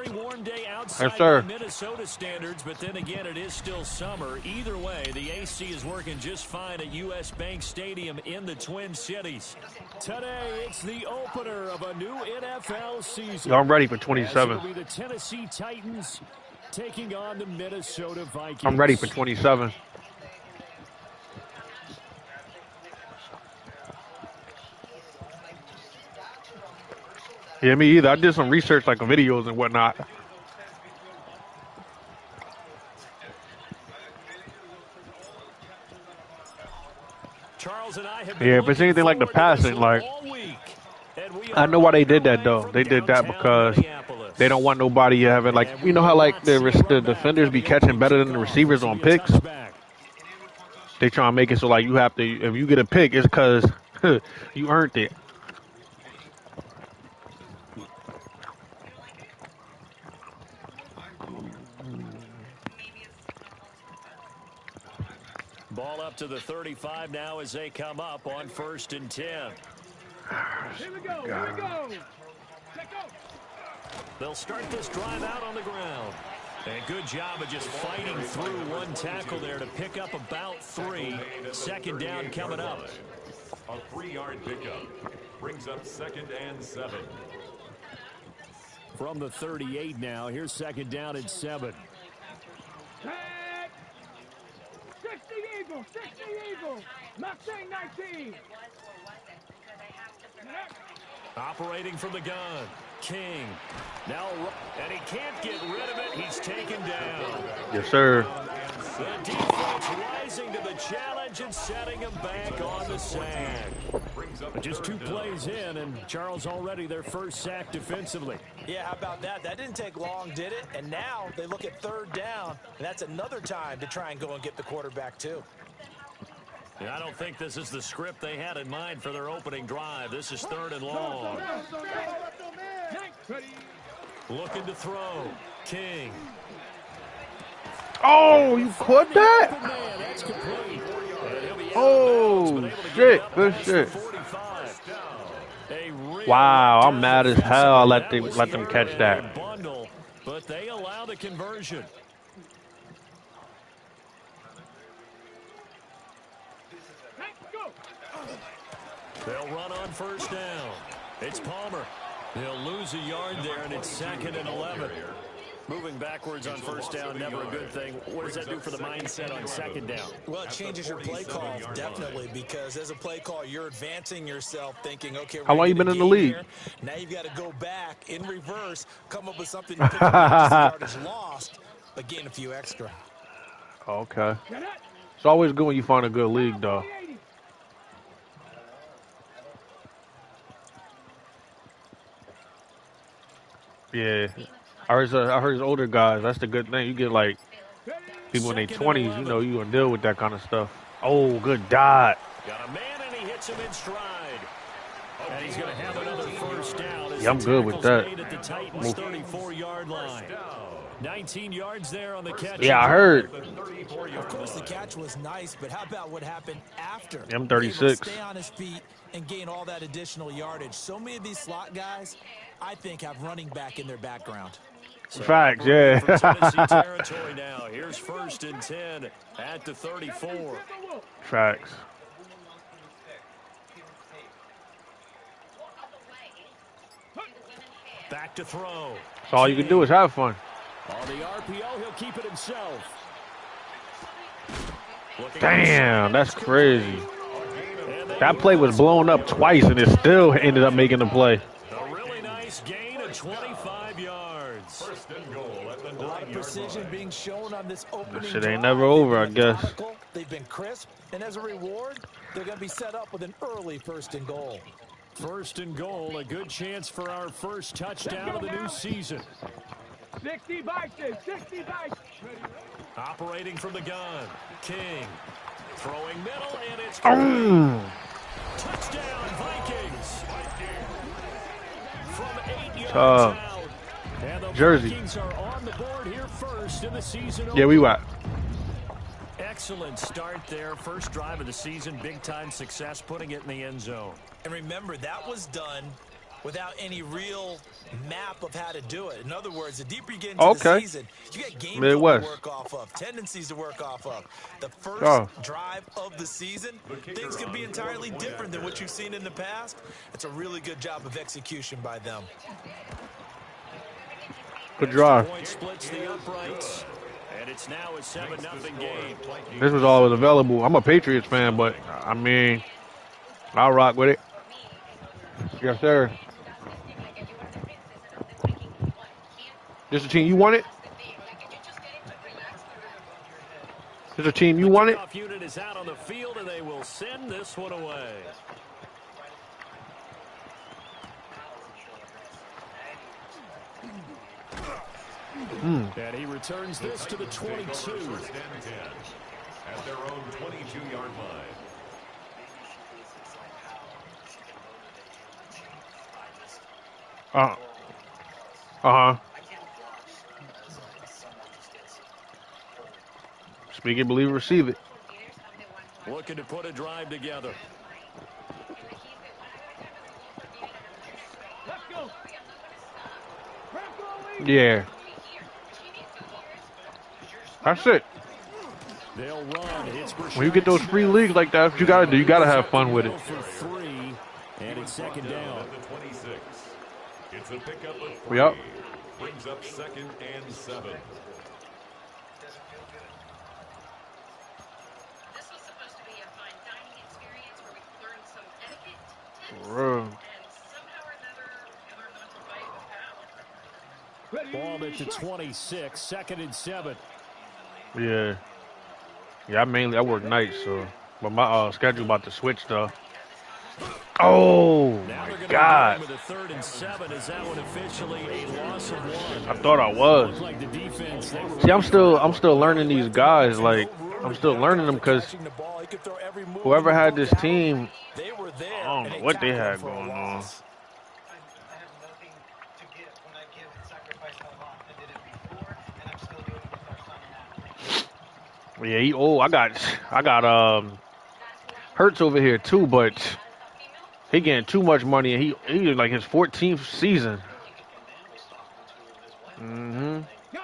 very warm day outside sir. Minnesota standards, but then again, it is still summer. Either way, the AC is working just fine at U.S. Bank Stadium in the Twin Cities. Today, it's the opener of a new NFL season. Yo, I'm ready for 27. It'll be the Tennessee Titans taking on the Minnesota Vikings. I'm ready for 27. Yeah, me either. I did some research, like videos and whatnot. Charles and I have Yeah, if it's anything like the passing, like, I know why they did that though. They did that because they don't want nobody having, like, you know how like the defenders be catching better than the receivers on picks. They try to make it so like you have to, if you get a pick, it's because you earned it. Ball up to the 35 now as they come up on 1st and 10. Here we go, here we go. They'll start this drive out on the ground. And good job of just fighting through one tackle there to pick up about 3. 2nd down coming up. A 3-yard pickup brings up 2nd and 7. From the 38 now, here's 2nd down and 7. 60 Eagle, 60 Eagle, Mustang 19. Operating from the gun, King. Now, and he can't get rid of it. He's taken down. Yes, sir. The defense rising to the challenge and setting him back on the sack. Just 2 plays in, and Charles already their first sack defensively. Yeah, how about that? That didn't take long, did it? And now they look at 3rd down, and that's another time to try and go and get the quarterback, too. Yeah, I don't think this is the script they had in mind for their opening drive. This is 3rd and long. Looking to throw. King. Oh, you caught that? Oh, shit. Good shit. Wow, I'm mad as hell I let them catch that. But they allow the conversion. They'll run on 1st down. It's Palmer. They'll lose a yard there, and it's 2nd and 11. Moving backwards on 1st down, never a good thing. What does that do for the mindset on 2nd down? Well, it changes your play call, definitely, because as a play call, you're advancing yourself, thinking, okay, how long you been in the league? Here. Now you've got to go back in reverse, come up with something to pick up yardage lost, but gain a few extra. Okay. It's always good when you find a good league, though. Yeah. I heard older guys, that's the good thing. You get like people in their 20s, you know, you're going to deal with that kind of stuff. Oh, good dot. Got a man and he hits him in stride. And he's going to have another 1st down. Yeah, I'm good with that. At the Titans 34-yard line. 19 yards there on the catch. Yeah, I heard. Of course, the catch was nice, but how about what happened after? I'm 36. Stay on his feet and gain all that additional yardage. So many of these slot guys, I think, have running back in their background. So facts, yeah. Tennessee territory now. Here's 1st and 10 at the 34. Facts. Back to throw. So all you can do is have fun. On the RPO, he'll keep it himself. Damn, that's crazy. That play was blown up twice, and it still ended up making the play. A really nice gain of 25 yards. 1st and goal at the 9-yard line. A lot of precision being shown on this opening This shit ain't drive. never over, I guess. They've been crisp, and as a reward, they're going to be set up with an early 1st and goal. 1st and goal, a good chance for our first touchdown of the new season. 60 Vikings, 60 Vikings. Operating from the gun, King. Throwing middle, and it's touchdown, Vikings. From 8 yards out. And the Jersey. Vikings are on the board here first in the season. Yeah, we got. Excellent start there. First drive of the season. Big-time success, putting it in the end zone. And remember, that was done without any real map of how to do it. In other words, the deeper you get into the Okay. season, you get game film to Midwest. work off of, tendencies to work off of. The first Oh. drive of the season, things can be entirely different than what you've seen in the past. It's a really good job of execution by them. Good drive. Point splits the uprights, and it's now a 7-0 game. This was all that was available. I'm a Patriots fan, but I mean, I'll rock with it. Yes, sir. This a team you wanted? This a team you wanted? The kickoff unit is out on the field, and they will send this one away. And he returns this to the 22. First and 10 at their own 22-yard line. Speak it, believe it, receive it. Looking to put a drive together. Let's go. Yeah. That's it. They'll run. When you get those free leagues like that, that's what you gotta do. You gotta have fun with it. For 3, and it's second down. At the 26. It's a pickup of 3. Yep. Brings up 2nd and 7. This was supposed to be a fine dining experience where we could learn some etiquette, tips, Bro. and somehow or another we learned not to fight with power. Ball at the 26, 2nd and 7. Yeah. Yeah, I work nights, so but my schedule about to switch though. Oh my God. With a 3rd and 7, is that one officially a loss of 1? I thought I was. Like the defense, See, I'm still learning these guys. Like, I'm still learning them because whoever had this team, I don't know what they had going on. Yeah, I got Hurts over here too, but he getting too much money, and he like his 14th season.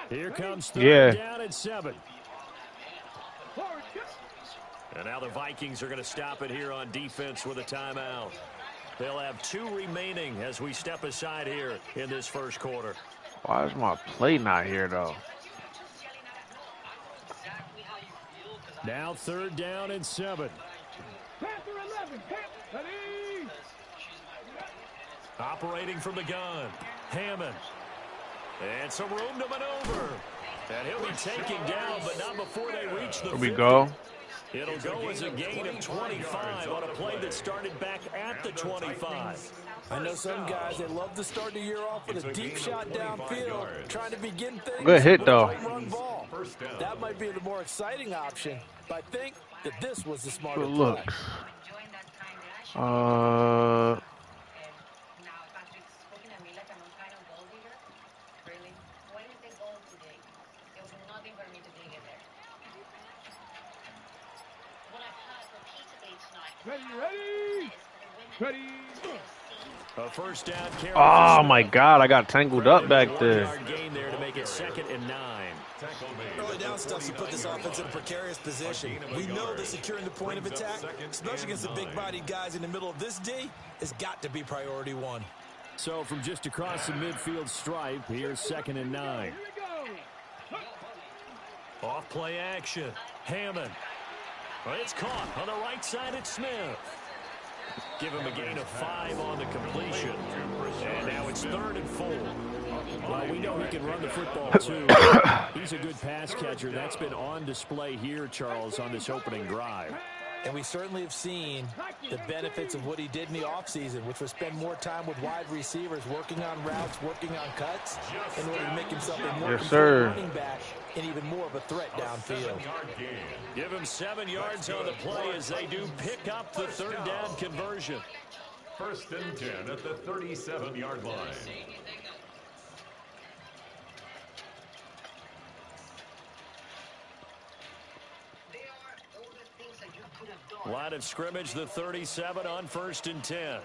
Here comes 3rd down and 7. And now the Vikings are going to stop it here on defense with a timeout. They'll have 2 remaining as we step aside here in this first quarter. Why is my play not here though? Now 3rd down and 7. Panther 11. Ready. Operating from the gun, Hammond. And some room to maneuver. And he'll be taken down, but not before they reach the 50. Here we go. It'll go as a gain of 25 on a play that started back at the 25. I know some guys, they love to start the year off with a deep shot downfield, trying to begin things. Good hit, though. Run ball. That might be the more exciting option, but I think that this was the smarter Good play. looks. Ready. A first down carry. Oh my God, I got tangled up back there. Gain there to make it 2nd and 9. Early down stuff to put this offense in a precarious position. We know that securing the point of attack, especially against the big-bodied guys in the middle of this D, has got to be priority 1. So from just across the midfield stripe, here's 2nd and 9. Off play action. Hammond. Well, it's caught on the right side at Smith. Give him a gain of 5 on the completion. And now it's 3rd and 4. Well, we know he can run the football, too. He's a good pass catcher. That's been on display here, Charles, on this opening drive. And we certainly have seen the benefits of what he did in the offseason, which was spend more time with wide receivers, working on routes, working on cuts, in order to make himself a more complete running back and even more of a threat downfield. Give him 7 yards on the play as they do pick up the 3rd down conversion. 1st and 10 at the 37-yard line. Line of scrimmage, the 37 on 1st and 10.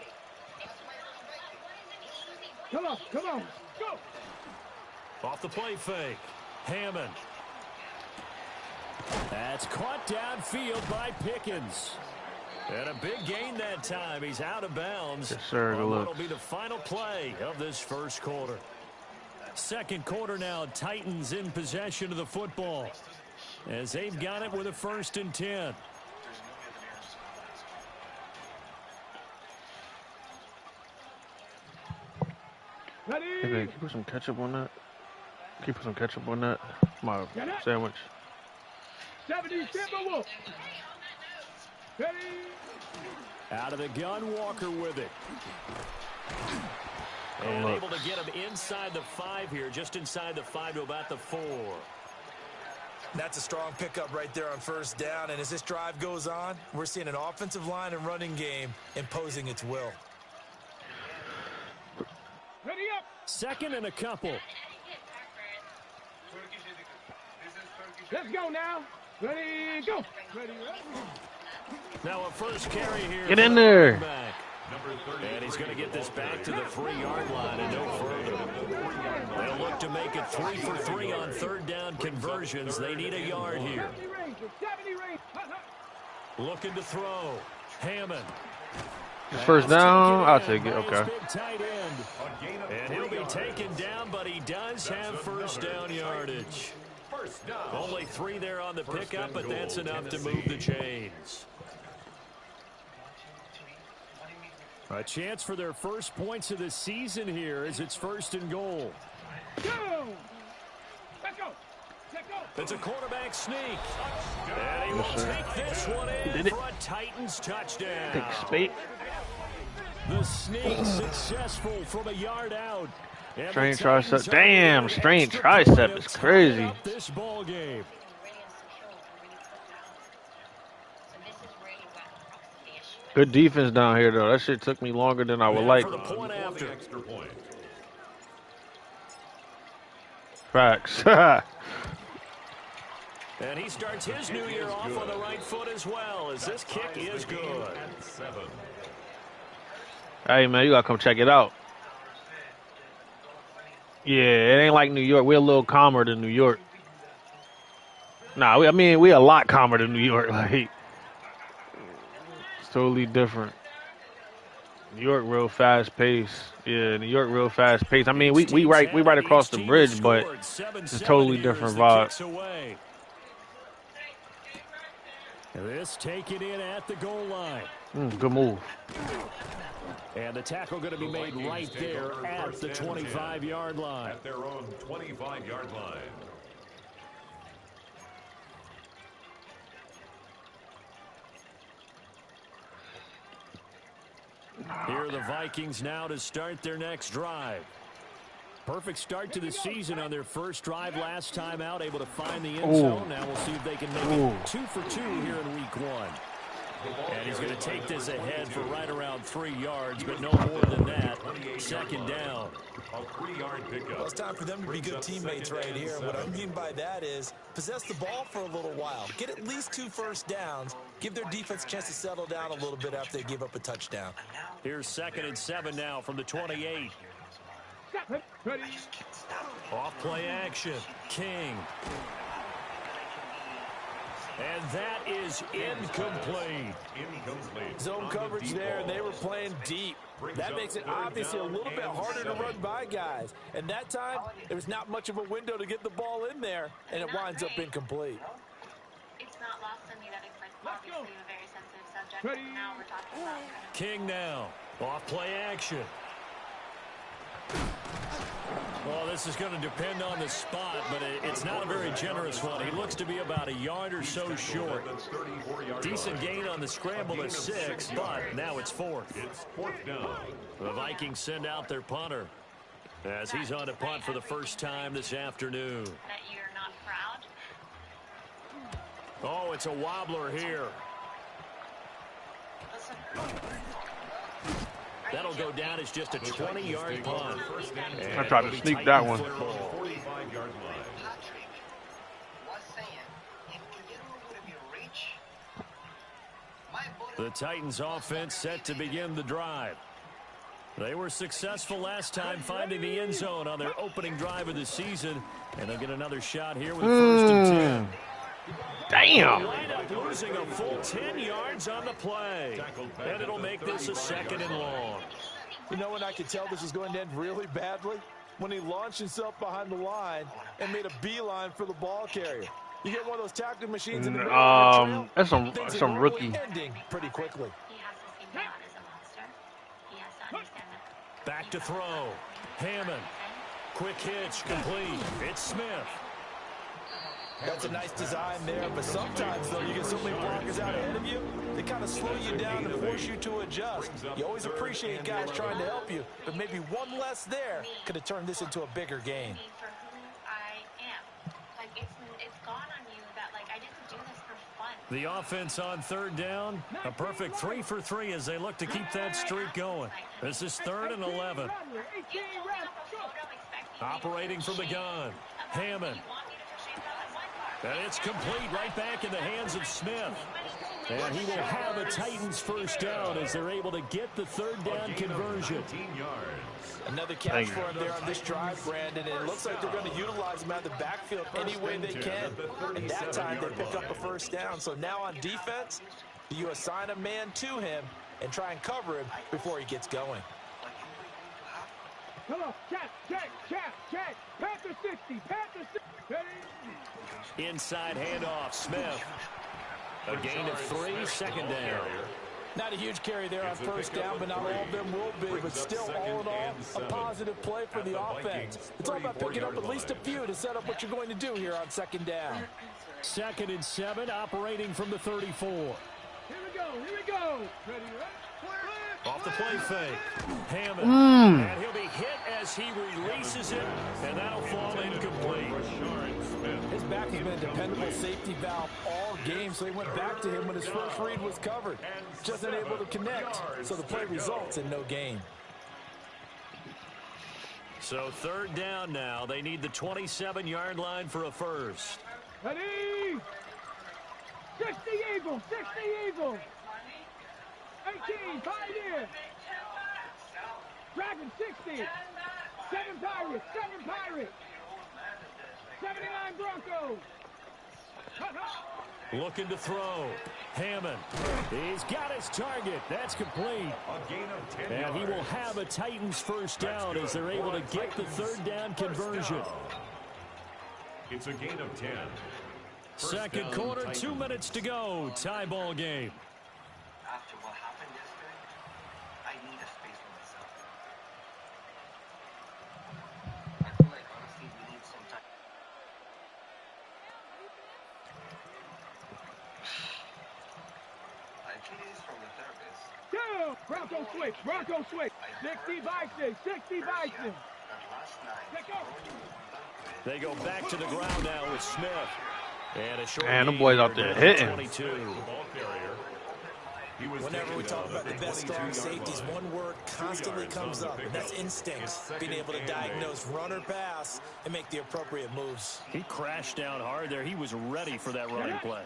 Come on, come on. Go. Off the play fake. Hammond. That's caught downfield by Pickens. And a big gain that time. He's out of bounds. Yes, sir. Good luck. What'll be the final play of this first quarter. Second quarter now. Titans in possession of the football as they've got it with a 1st and 10. Ready. Hey, babe, can you put some ketchup on that? Can you put some ketchup on that? My sandwich. 70, Timberwolf. Ready. Out of the gun, Walker with it. And able to get him inside the 5 here, just inside the 5 to about the 4. That's a strong pickup right there on 1st down, and as this drive goes on, we're seeing an offensive line and running game imposing its will. Ready up. 2nd and a couple. Let's go now. Ready, go. Ready, Now a first carry here. Get in there. And he's going to get this back to the 3-yard line and no further. They'll look to make it 3 for 3 on 3rd down conversions. They need a yard here. Looking to throw. Hammond. Just 1st down. I'll take it. Okay. And he'll be taken down, but he does have 1st down yardage. Only 3 there on the pickup, but that's enough to move the chains. A chance for their first points of the season here as it's 1st and goal. Go. Let's go. Let's go. It's a quarterback sneak. And he will take this one in for a Titans touchdown. Big spate. The sneak successful from a yard out. Strained tricep. Damn, strained tricep is crazy. This ball game. Good defense down here, though. That shit took me longer than I would like. For the point after. Facts. And he starts his new year off on the right foot as well, as this kick is good. Hey, man, you got to come check it out. Yeah, it ain't like New York. We're a little calmer than New York. Nah, I mean, we're a lot calmer than New York. Like, it's totally different. New York real fast paced. Yeah, New York real fast paced. I mean, we right across the bridge, but it's a totally different vibe. This taken in at the goal line. Good move. And the tackle going to be made right there at the 25-yard line. At their own 25-yard line. Here are the Vikings now to start their next drive. Perfect start to the season on their first drive last time out, able to find the end zone. Now we'll see if they can make it 2 for 2 here in week 1. And he's going to take this ahead for right around 3 yards, but no more than that. 2nd down. A 3-yard pickup. Well, it's time for them to be good teammates right here. What I mean by that is possess the ball for a little while. Get at least 2 first downs. Give their defense a chance to settle down a little bit after they give up a touchdown. Here's 2nd and 7 now from the 28. Ready. Off play action. King. And that is incomplete. Zone coverage there, and they were playing deep. That makes it obviously a little bit harder to run by guys. And that time, there's not much of a window to get the ball in there, and it winds up incomplete. It's not lost on me that it's like obviously a very sensitive subject, but now we're talking about King now. Off play action. Well, this is going to depend on the spot, but it's not a very generous one. He looks to be about a yard or so short. Decent gain on the scramble at 6, but now it's 4th. It's 4th down. The Vikings send out their punter as he's on to punt for the first time this afternoon. that you're not proud. Oh, it's a wobbler here. Listen. That'll go down as just a 20-yard punt. I tried to sneak that one. 45-yard line. Patrick was saying, if you get over your reach, my The Titans offense set to begin the drive. They were successful last time finding the end zone on their opening drive of the season, and they'll get another shot here with first and 10. Damn. Line up losing a full 10 yards on the play, and it'll make this a 2nd and long. You know when I could tell this was going to end really badly? When he launched himself behind the line and made a beeline for the ball carrier. You get one of those tackling machines in the middle of the trail, that's some rookie. Ending pretty quickly. He has to see God as a monster. He has to understand that. Back to throw. Hammond. Quick hitch, complete. It's Smith. That's a nice design there, but sometimes, though, you get so many blockers out ahead of you, they kind of slow you down and force you to adjust. You always appreciate guys trying to help you, but maybe one less there could have turned this into a bigger game. For who I am. Like, it's gone on you that, like, I didn't do this for fun. The offense on 3rd down. A perfect 3 for 3 as they look to keep that streak going. This is 3rd and 11. Operating from the gun. Hammond. And it's complete right back in the hands of Smith. And he will have a Titans first down as they're able to get the 3rd down conversion. Another catch for him there on this drive, Brandon, and it looks like they're going to utilize him out of the backfield any way they can. And that time they pick up a first down. So now on defense, you assign a man to him and try and cover him before he gets going. Come on, check. Panther 60, Panther 60. Inside handoff, Smith. A gain of 3, 2nd down. Not a huge carry there on first down, but not all of them will be. But still, all in all, a positive play for the offense. It's all about picking up at least a few to set up what you're going to do here on 2nd down. 2nd and 7, operating from the 34. Here we go. Ready, Off the play fake. Hammond. And he'll be hit as he releases it, and that'll fall incomplete. His back has been a dependable safety valve all game, so he went back to him when his first read was covered. Just unable to connect, so the play results in no gain. So 3rd down now. They need the 27-yard line for a first. Ready? 60 Eagles, 18, 5 in. Dragon 60. 7 Pirates. 79 Broncos. Looking to throw. Hammond. He's got his target. That's complete. And he will have a Titans first down as they're able to get the 3rd down conversion. It's a gain of 10. 2nd quarter, 2 minutes to go. Tie ball game. After what happened yesterday, I need a space for myself. I feel like, honestly, we need some time. I actually is from the therapist. Go! Bronco switch. 60 Bison. That last night, They go back to the ground now with Smith. And a short Man, them boys out there hitting. 22. Whenever we talk about the best strong safeties, one word constantly comes up, and that's instincts. Being able to diagnose run or pass and make the appropriate moves. He crashed down hard there. He was ready for that running play.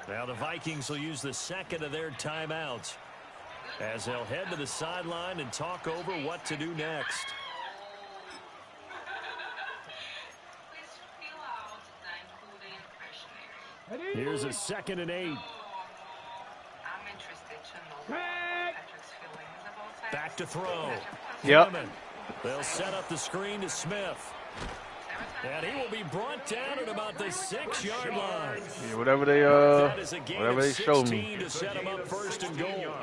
Now the Vikings will use the 2nd of their timeouts as they'll head to the sideline and talk over what to do next. Here's a 2nd and 8. I'm interested to know Patrick's feelings about that. Back to throw. Yep. Hammond. They'll set up the screen to Smith. And he will be brought down at about the 6-yard line. Yeah, whatever they show me. To set him up 1st and goal.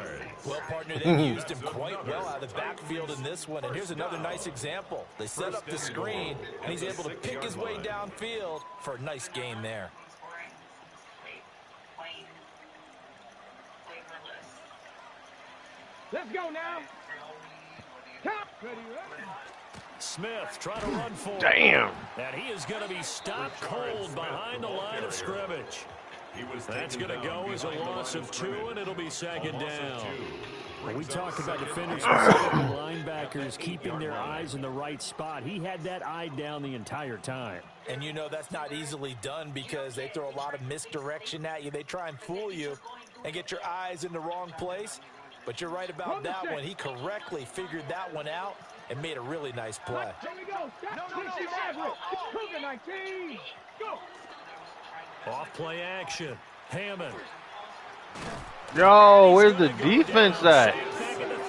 Well, partner, they used him quite well out of the backfield in this one. And here's another nice example. They set up the screen, and he's able to pick his way downfield for a nice gain there. Let's go now. Top. Ready. Smith trying to run for it. Damn. And he is going to be stopped cold behind the line of scrimmage. That's going to go as a loss of 2, and it'll be 2nd down. When we talk about defenders, linebackers keeping their eyes in the right spot. He had that eye down the entire time. And you know that's not easily done because they throw a lot of misdirection at you. They try and fool you and get your eyes in the wrong place. But you're right about that one. He correctly figured that one out and made a really nice play. Here we go. Cougar 19. Go. Off play action. Hammond. Yo, where's the defense at?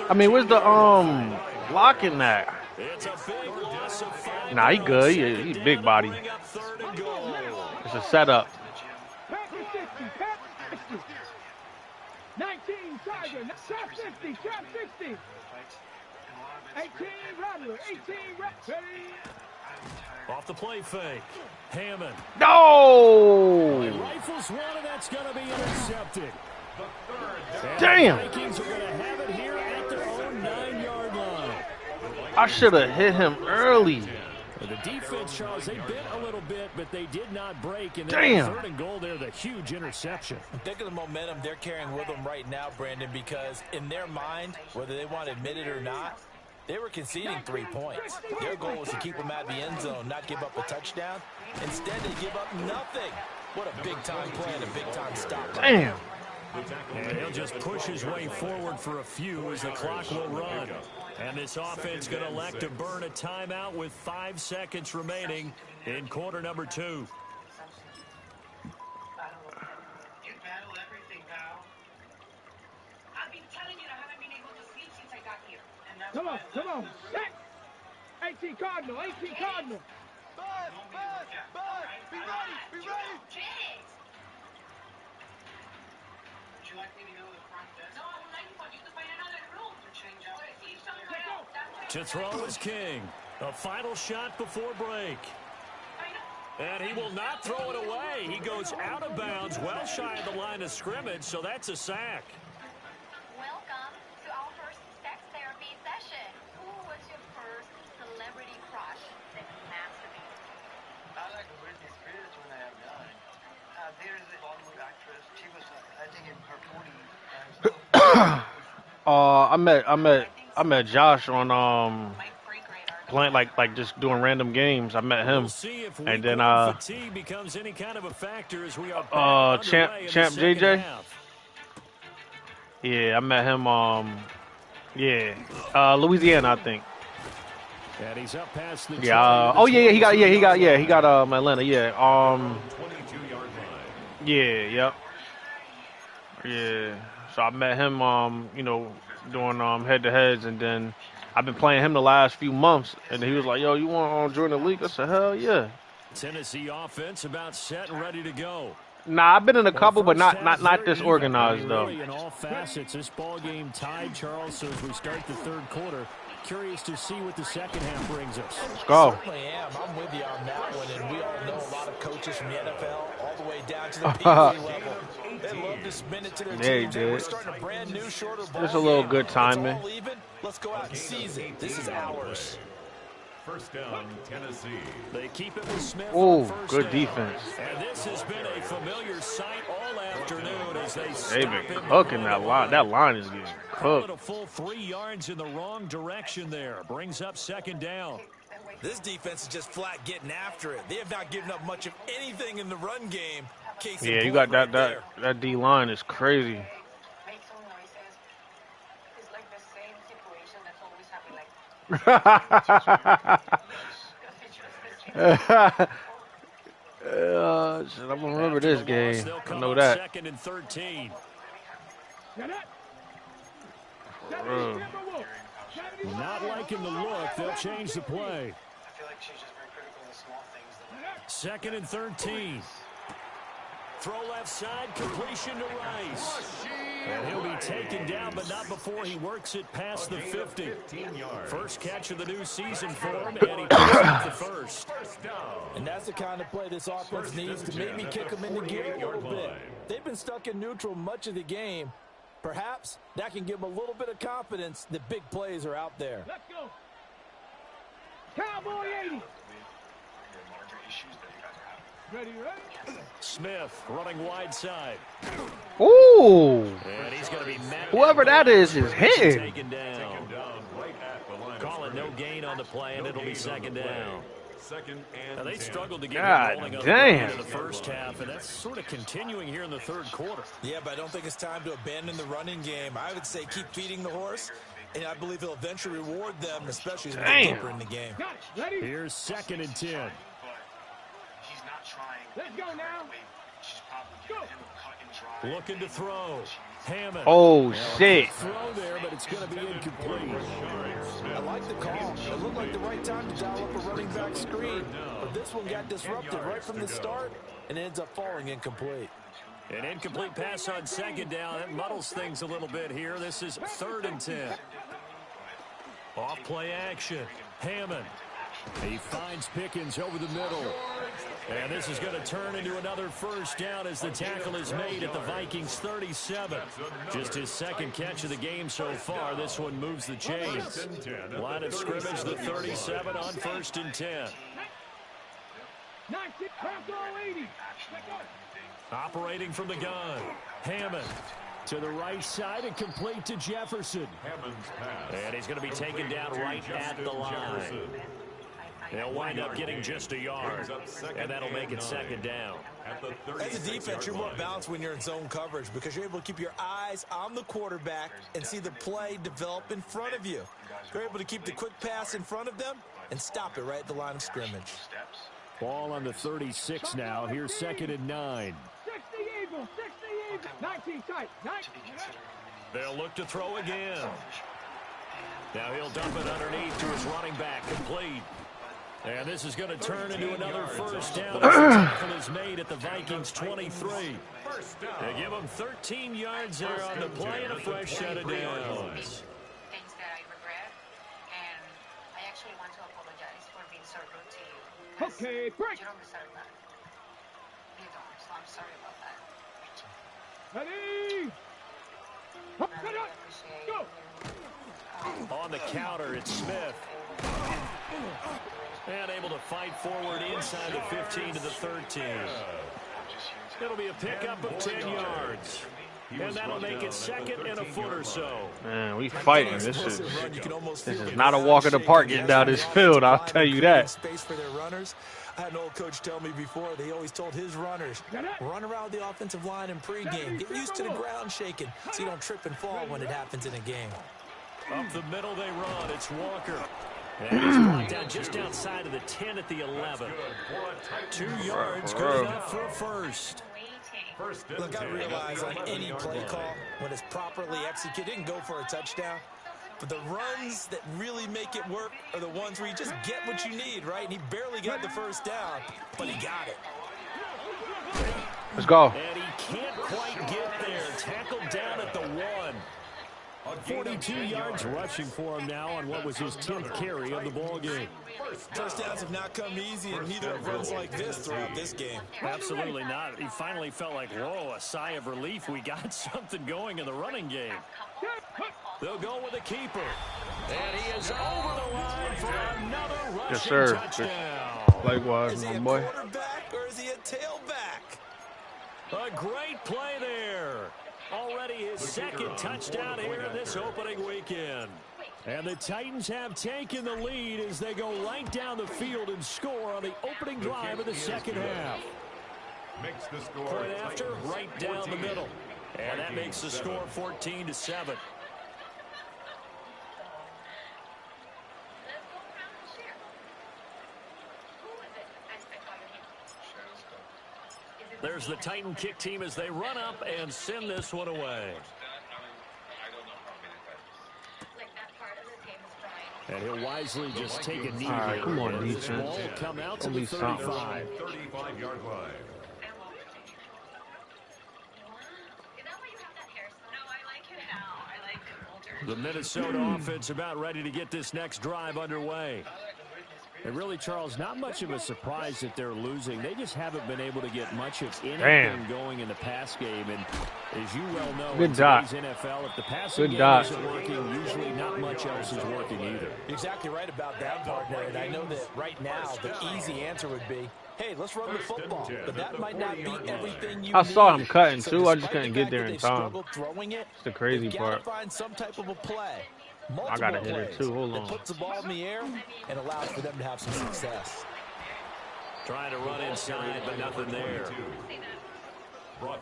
I mean, where's the blocking at? Nah, he good. He big body. It's a setup. 19 Tiger. Trap 60. Trap 60. 18 Rattler. 18 Rattler. Off the play fake. Hammond. No! Rifles one, and that's going to be intercepted. Damn! Vikings are going to have it here at their own 9-yard line. I should have hit him early. The defense, Charles, they bit a little bit, but they did not break. And then third and goal there, the huge interception. Think of the momentum they're carrying with them right now, Brandon, because in their mind, whether they want to admit it or not, they were conceding 3 points. Their goal was to keep them out of the end zone, not give up a touchdown. Instead, they give up nothing. What a big-time play and a big-time stop. Damn. And he'll just push his way forward for a few as the clock will run. And this offense going to elect to burn a timeout with 5 seconds remaining in quarter number 2. You battle everything, pal. I've been telling you I haven't been able to sleep since I got here. And that's Come on. Come on. 18 Cardinal. 18 Cardinal. Bud, be ready, be ready. Chase! Would you like me to go to the front desk? No, I would like for you to find another room To change out? or see somewhere else. That's To throw is King. A final shot before break. And he will not throw it away. He goes out of bounds, well shy of the line of scrimmage, so that's a sack. Welcome to our first sex therapy session. Who was your first celebrity crush that you masturbated? I like Britney Spears when I am done. There's a Bollywood actress. She was, I think, in her 40s. I met Josh on My great playing like just doing random games. I met him. We'll see if And then fatigue becomes any kind of a factor as we are Champ JJ. Yeah, I met him Louisiana, I think. And he's up past the Yeah. He got Atlanta. Yeah. 22-yard line. Yep. Yeah. So I met him doing head-to-heads, and then I've been playing him the last few months, and he was like, "Yo, you want to join the league?" I said, "Hell yeah." Tennessee offense about set and ready to go. Nah, I've been in a couple, but not this organized though. Really in all facets, this ball game tied, Charles. So as we start the third quarter, curious to see what the second half brings us. Let's go. Certainly am. I'm with you on that one, and we all know a lot of coaches from the NFL all the way down to the PG level. They love to spin it to their teams. Hey, we're starting a brand new, shorter ball. Just a little good timing. It's all even. Let's go out and seize it. This is ours. First down, Tennessee. They keep it with Smith. Oh, good defense. And this has been a familiar sight all afternoon as they've been cooking that line. That line is getting cooked. A full 3 yards in the wrong direction there. Brings up second down. This defense is just flat getting after it. They have not given up much of anything in the run game. Yeah, you got that D line is crazy. Make some noises. It's like the same situation that's always happening. Shit, I'm gonna remember this game. I know that. Second and 13. Not liking the look. They'll change the play. I feel like she's just very critical of the small things. Second and 13. Throw left side, completion to Rice. And he'll be taken down, but not before he works it past the 50. First catch of the new season for him, and he picks up the first. And that's the kind of play this offense needs to maybe kick them into gear a little bit. They've been stuck in neutral much of the game. Perhaps that can give them a little bit of confidence that big plays are out there. Let's go. Cowboy 80. Ready? Smith running wide side. Ooh. And he's going to be mad. Whoever that is hitting. Taken down. Call it no gain on the play, and it'll be second down. Second and Now, they 10. struggled to get God rolling on damn. in the first half, and that's sort of continuing here in the third quarter. Yeah, but I don't think it's time to abandon the running game. I would say keep feeding the horse, and I believe he'll eventually reward them, especially as we get deeper in the game. Here's 2nd and 10. He's not trying. Let's go now. She's probably giving him a cut and drive. Looking to throw. Hammond. Oh, shit. Throw there, but it's going to be incomplete. I like the call. It looked like the right time to dial up a running back screen. But this one got disrupted right from the start and ends up falling incomplete. An incomplete pass on 2nd down. That muddles things a little bit here. This is 3rd and 10. Off play action. Hammond. He finds Pickens over the middle. And this is going to turn into another first down as the tackle is made at the Vikings 37. Just his 2nd catch of the game so far. This one moves the chains. Line of scrimmage, the 37 on 1st and 10. Operating from the gun. Hammond to the right side and complete to Jefferson. And he's going to be taken down right at the line. They'll wind up getting just a yard, and that'll make it 2nd down. As a defense, you're more balanced when you're in zone coverage because you're able to keep your eyes on the quarterback and see the play develop in front of you. You're able to keep the quick pass in front of them and stop it right at the line of scrimmage. Ball on the 36 now. Here's 2nd and 9. 60 Eagles, 60 Eagles. 19 tight. 19. They'll look to throw again. Now he'll dump it underneath to his running back, complete. And this is going to turn into another first down as the tackle is made at the Vikings 23. They give them 13 yards there on the play and a fresh set of downs. Things that I regret, and I actually want to apologize for being so rude to you. Okay, break. You don't deserve that. You don't, so I'm sorry about that. Ready? I really appreciate Go. you. On the counter, it's Smith. And able to fight forward inside the 15 to the 13. It'll be a pickup of 10 yards. And that'll make it 2nd and a foot or so. Man, we fighting. This is not a walk in the park getting down this field, I'll tell you that. Space for their runners. I had an old coach tell me before, they always told his runners, run around the offensive line in pregame. Get used to the ground shaking so you don't trip and fall when it happens in a game. Up the middle they run. It's Walker. And he's brought down just outside of the 10 at the 11. 2 yards, good enough for a first. Look, I realize on any play call, when it's properly executed, it can go for a touchdown. But the runs that really make it work are the ones where you just get what you need, right? And he barely got the first down, but he got it. Let's go. And he can't quite get there. Tackled down at the 1. 42 yards rushing for him now on what was his 10th carry of the ball game. First downs have not come easy, and neither have runs like this throughout this game. Absolutely not. He finally felt like, whoa, a sigh of relief. We got something going in the running game. They'll go with a keeper. And he is over the line for another rushing touchdown. Likewise, Is he my a boy. quarterback or is he a tailback? A great play there. Already his 2nd touchdown here in this opening weekend. And the Titans have taken the lead as they go right down the field and score on the opening drive of the 2nd half. Point after, right down the middle. And that makes the score 14-7. There's the Titan kick team as they run up and send this one away. And he'll wisely just take a knee. All right, come on, defense. defense. Ball will come out to Give me the 35. 35-yard line. The Minnesota offense about ready to get this next drive underway. And really, Charles, not much of a surprise that they're losing. They just haven't been able to get much of anything going in the pass game. And as you well know, in today's NFL, if the passing game isn't working, usually not much else is working either. Exactly right about that, partner. And I know that right now the easy answer would be, hey, let's run the football. But that might not be everything you need. I saw him cutting, too. I just couldn't get there in time. That's the crazy part. Find some type of a play. I got to hit it, too. Hold on. That puts the ball in the air and allows for them to have some success. Trying to run inside, but nothing there.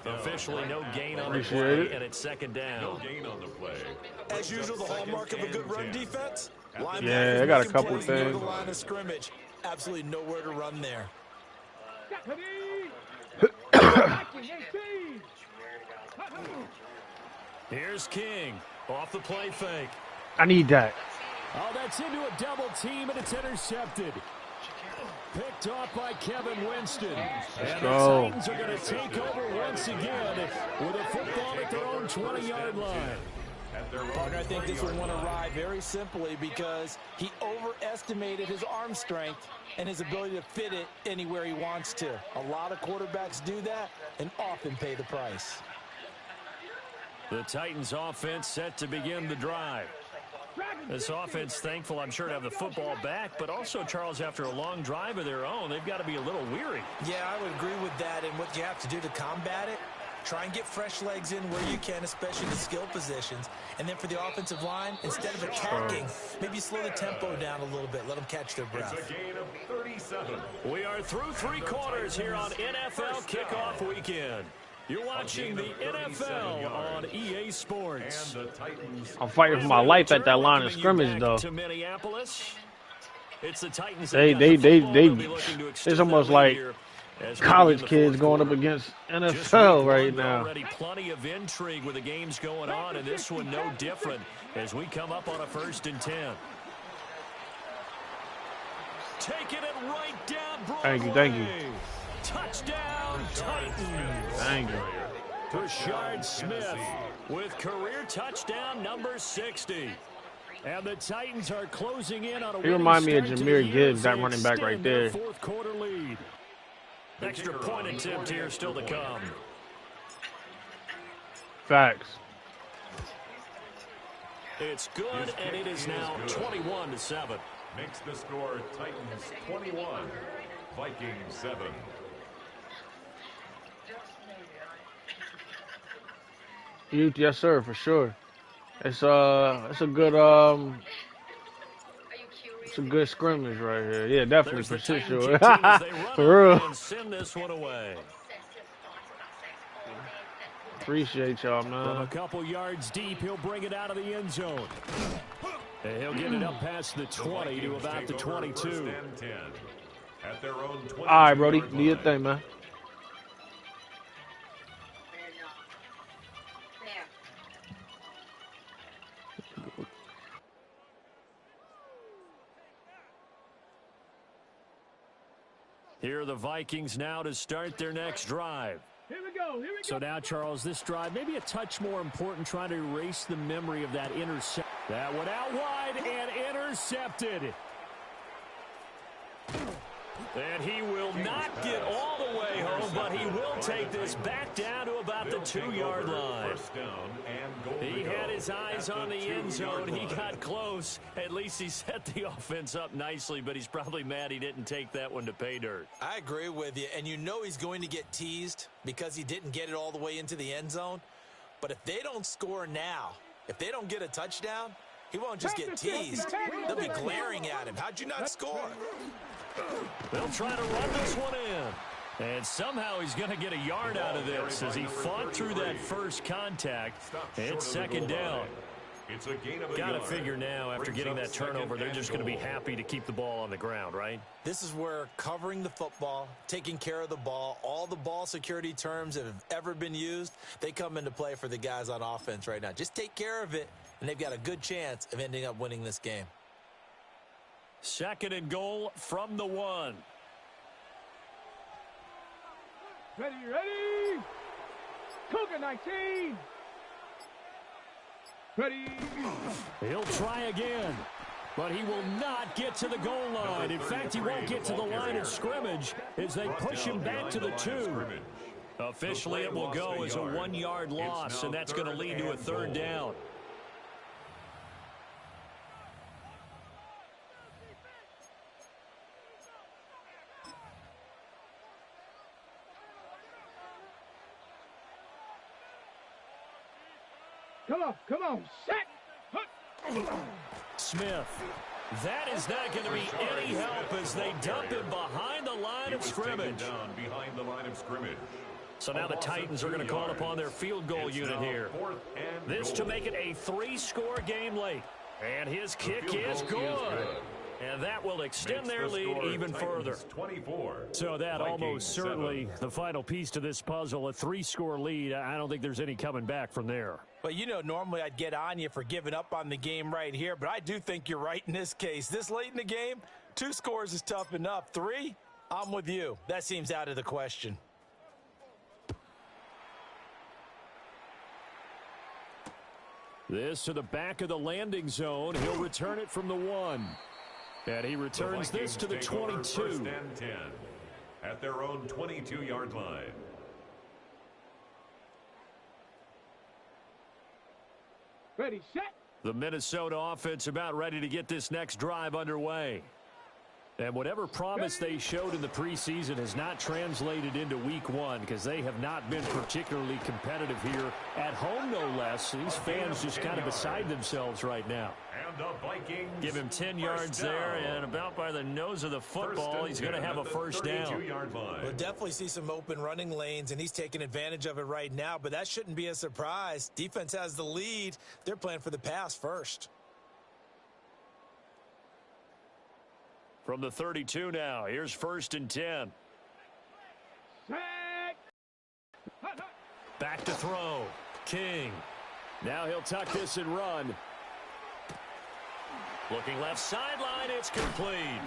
Officially no gain on the play, and it's second down. As usual, the hallmark of a good run defense. Yeah, I got a couple things. Near the line of scrimmage. Absolutely nowhere to run there. Here's King off the play fake. I need that. Oh, that's into a double team, and it's intercepted. Picked off by Kevin Winston. Let's and go. the Titans are going to take over once again with a football at their own 20-yard line. Parker, I think this will want to ride very simply because he overestimated his arm strength and his ability to fit it anywhere he wants to. A lot of quarterbacks do that and often pay the price. The Titans offense set to begin the drive. This offense thankful, I'm sure, to have the football back, but also, Charles, after a long drive of their own, they've got to be a little weary. Yeah, I would agree with that, and what you have to do to combat it, try and get fresh legs in where you can, especially the skill positions. And then for the offensive line, instead of attacking, maybe slow the tempo down a little bit. Let them catch their breath. It's a gain of 37. We are through three quarters here on NFL Kickoff Weekend. You're watching the NFL on EA Sports. I'm fighting for my life at that line of scrimmage, though. To Minneapolis. It's the Titans. It's almost like college kids going up against NFL right now. Already plenty of intrigue with the games going on, and this one no different as we come up on a 1st and 10. Taking it right down Broadway. Thank you. Touchdown, Titans. Thank you. Rashard Smith with career touchdown number 60. And the Titans are closing in on a He remind me of start to Jahmyr the Gibbs, year that running back right there. Fourth quarter lead. Extra point attempt here still to come. Facts. It's good, and it is now 21-7. Makes the score Titans 21, Vikings 7. Yes, sir, for sure. It's a good it's a good scrimmage right here. Yeah, definitely for sure. For real. Send this one away. Appreciate y'all, From man. a couple yards deep, he'll bring it out of the end zone. And he'll get it up past the 20 to about the 22. All right, Brody, do your thing, man. Here are the Vikings now to start their next drive. Here we go. So now, Charles, this drive maybe a touch more important, trying to erase the memory of that interception. That went out wide and intercepted. And he will not get all the way home, but he will take this back down to about the 2-yard line. He had his eyes on the end zone. He got close. At least he set the offense up nicely, but he's probably mad he didn't take that one to pay dirt. I agree with you, and you know he's going to get teased because he didn't get it all the way into the end zone. But if they don't score now, if they don't get a touchdown, he won't just get teased. They'll be glaring at him. How'd you not score? They'll try to run this one in. And somehow he's going to get a yard out of this as he fought through that first contact. It's second down. It's a gain of a Got to yard. figure now, after getting that turnover, they're just going to be happy to keep the ball on the ground, right? This is where covering the football, taking care of the ball, all the ball security terms that have ever been used, they come into play for the guys on offense right now. Just take care of it, and they've got a good chance of ending up winning this game. 2nd and goal from the 1. Ready. Cougar 19. Ready. He'll try again, but he will not get to the goal line. In fact, he won't get to the line of scrimmage as they push him back to the 2. Officially, it will go as a 1-yard loss, and that's going to lead to a 3rd down. Come on. Set. Smith That is not going to be any help as they dump him behind the line of scrimmage. Down behind the line of scrimmage. So now the Titans are going to call upon their field goal unit here. This to make it a 3-score game late. And his kick is good. And that will extend their lead even further. 24. So that almost certainly the final piece to this puzzle, a 3-score lead. I don't think there's any coming back from there. But, you know, normally I'd get on you for giving up on the game right here, but I do think you're right in this case. This late in the game, 2 scores is tough enough. 3, I'm with you. That seems out of the question. This to the back of the landing zone. He'll return it from the 1. And he returns this to the 22. First and 10 at their own 22-yard line. Ready, set. The Minnesota offense about ready to get this next drive underway. And whatever promise they showed in the preseason has not translated into week 1 because they have not been particularly competitive here at home, no less. These fans just kind of beside themselves right now. And the Vikings give him 10 yards there, and about by the nose of the football, he's going to have a first down. We'll definitely see some open running lanes, and he's taking advantage of it right now, but that shouldn't be a surprise. Defense has the lead. They're playing for the pass first. From the 32 now, here's 1st and 10. Back to throw. King. Now he'll tuck this and run. Looking left sideline, it's complete.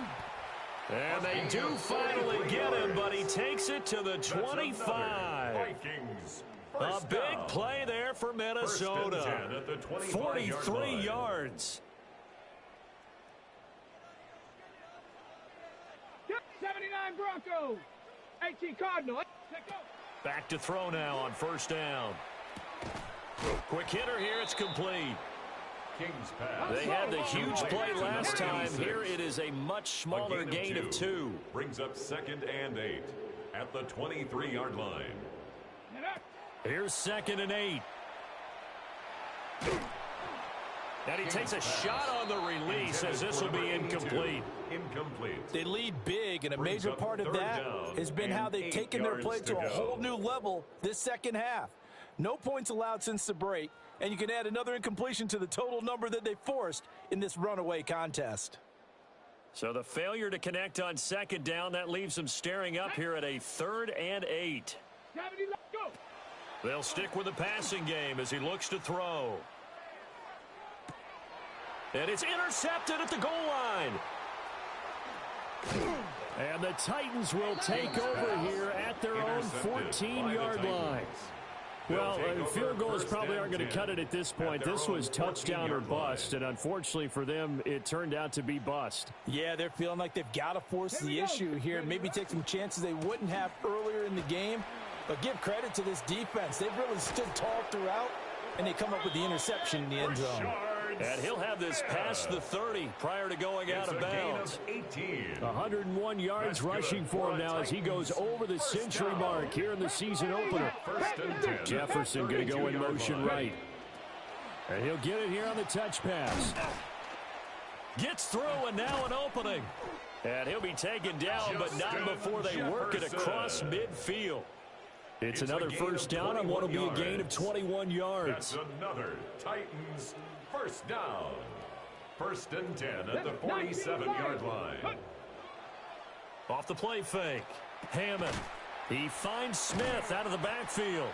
And they do finally get him, but he takes it to the 25. A big play there for Minnesota. 43 yards. 79 Broncos. 18 Cardinals. Back to throw now on 1st down. Quick hitter here, it's complete. King's pass. They had the huge play last time. Here it is a much smaller gain of 2. Brings up 2nd and 8 at the 23-yard line. Here's 2nd and 8. And he takes a shot on the release as this will be incomplete. They lead big, and a major part of that has been how they've taken their play to a whole new level this second half. No points allowed since the break, and you can add another incompletion to the total number that they forced in this runaway contest. So the failure to connect on 2nd down, that leaves them staring up here at a 3rd and 8. They'll stick with the passing game as he looks to throw. And it's intercepted at the goal line. And the Titans will take over here at their own 14-yard line. Well, field goals probably aren't going to cut it at this point. This was touchdown or bust, and unfortunately for them, it turned out to be bust. Yeah, they're feeling like they've got to force the issue here, maybe take some chances they wouldn't have earlier in the game. But give credit to this defense. They've really stood tall throughout, and they come up with the interception in the end zone. And he'll have this past the 30 prior to going out of bounds. 101 yards rushing for him now as he goes over the century mark here in the season opener. Jefferson going to go in motion right. And he'll get it here on the touch pass. Gets through, and now an opening. And he'll be taken down, but not before they work it across midfield. It's another first down on what will be a gain of 21 yards. That's another Titans first down. 1st and 10 at the 47-yard line. Off the play fake. Hammond. He finds Smith out of the backfield.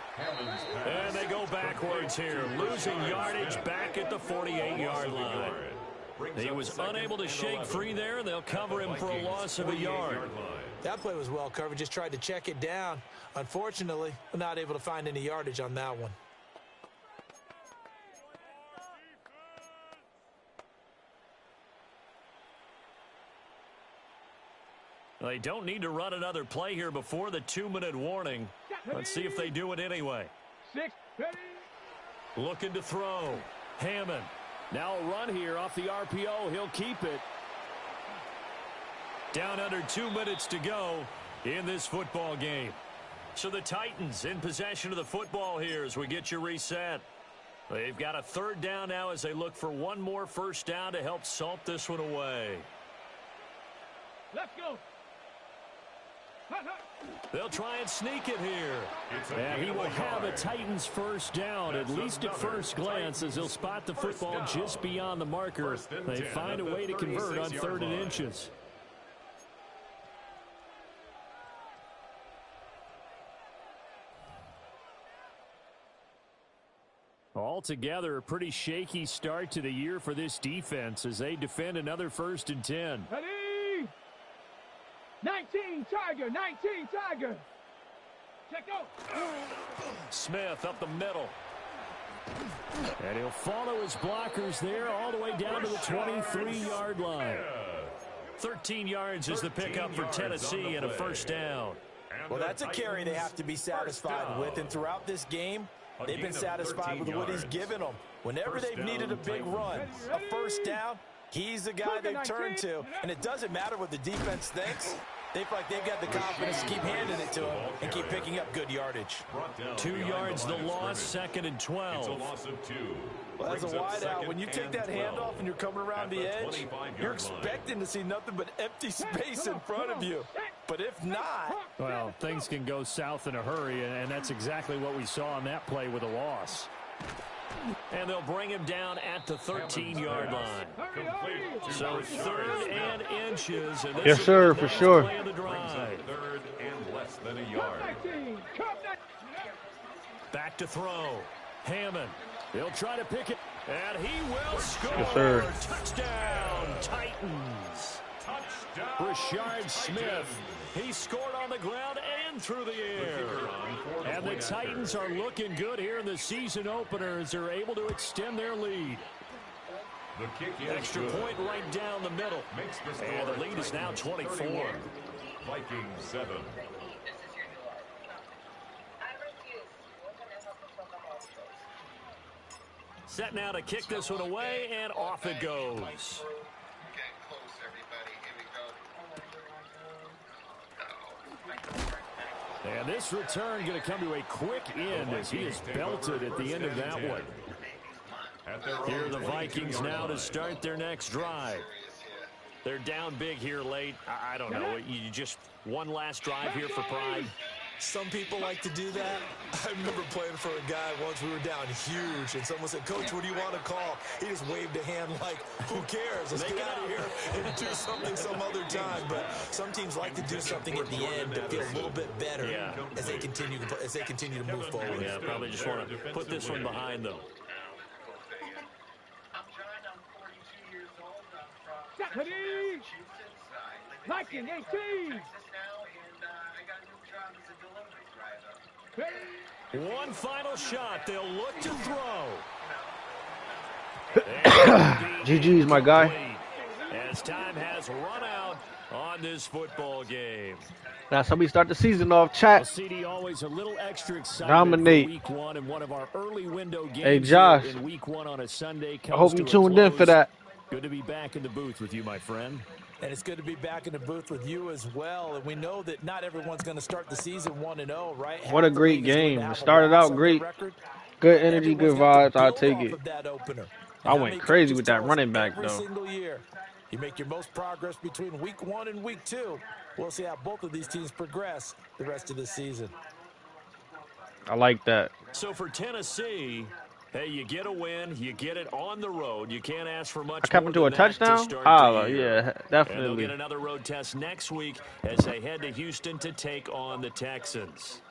And they go backwards here, losing yardage back at the 48-yard line. He was unable to shake free there, and they'll cover him for a loss of a yard. That play was well covered, just tried to check it down. Unfortunately, not able to find any yardage on that one. They don't need to run another play here before the 2-minute warning. Let's see if they do it anyway. Looking to throw. Hammond. Now a run here off the RPO. He'll keep it. Down under 2 minutes to go in this football game. So the Titans in possession of the football here as we get you reset. They've got a third down now as they look for one more first down to help salt this one away. Let's go. They'll try and sneak it here. And he will have a Titans first down, at least at first glance, as he'll spot the football just beyond the marker. They find a way to convert on 3rd and inches. Altogether, a pretty shaky start to the year for this defense as they defend another 1st and 10. Ready? 19 Tiger, 19 Tiger. Check out. Smith up the middle. And he'll follow his blockers there all the way down to the 23-yard line. 13 yards is the pickup for Tennessee and a first down. Well, that's a carry they have to be satisfied with. And throughout this game, they've been satisfied with what he's given them. Whenever they've needed a big run, a first down, he's the guy they've turned to. And it doesn't matter what the defense thinks. They feel like they've got the confidence to keep handing it to him and keep picking up good yardage. 2 yards the loss, 2nd and 12. Well, as a wideout, when you take that handoff and you're coming around the edge, you're expecting to see nothing but empty space in front of you. But if not... Well, things can go south in a hurry, and that's exactly what we saw on that play with a loss. And they'll bring him down at the 13-yard line. So 3rd and inches. And yes, sir, for sure. 3rd and less than a yard. Back to throw. Hammond. He'll try to pick it. And he will score. Yes, sir. Touchdown, Titans. Touchdown. Rashard Smith. He scored on the ground and through the air. And the Titans are looking good here in the season opener as they're able to extend their lead. The kick is extra good. point right down the middle. Makes the score And the lead is now 24. 31. Vikings 7. Set now to kick this one away, and off it goes. And this return going to come to a quick end as he is belted at the end of that one. Here are the Vikings now to start their next drive. They're down big here late. I don't know. You just one last drive here for pride. Some people like to do that. I remember playing for a guy once. We were down huge, and someone said, "Coach, what do you want to call?" He just waved a hand like, "Who cares? Let's get out of here and do something some other time." But some teams like to do something at the end to feel a little bit better as they continue to move forward. Yeah, probably just want to put this one behind them. I'm John. I'm 42 years old. I'm from Massachusetts. Liking 18. Texas now, and I got a new job as a delivery driver. One final shot. They'll look to throw. GG's, my guy. As time has run out on this football game. Now somebody start the season off, chat. CD always a little extra excited Dominate. for week 1 and one of our early window games. Hey, Josh. In week 1 on a Sunday. I hope you tuned in for that. Good to be back in the booth with you, my friend. And it's good to be back in the booth with you as well. And we know that not everyone's going to start the season 1-0, right? What a great game. It started out great. Good energy, good vibes. I'll take it. I went crazy with that running back, though. Single year. You make your most progress between week 1 and week 2. We'll see how both of these teams progress the rest of the season. I like that. So for Tennessee, hey, you get a win, you get it on the road. You can't ask for much. I come into a touchdown? Oh, yeah, definitely. And they'll get another road test next week as they head to Houston to take on the Texans.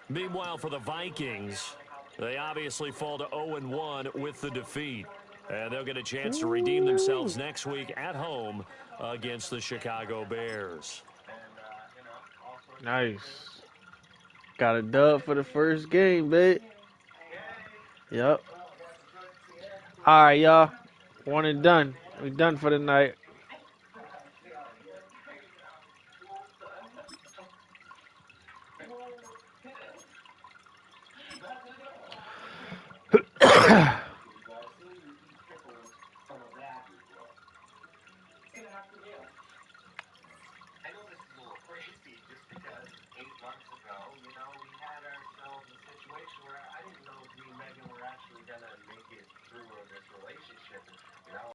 Meanwhile, for the Vikings, they obviously fall to 0-1 with the defeat. And they'll get a chance to redeem themselves next week at home against the Chicago Bears. Nice. Got a dub for the first game, babe. Yep. All right, y'all. One and done. We done for the night.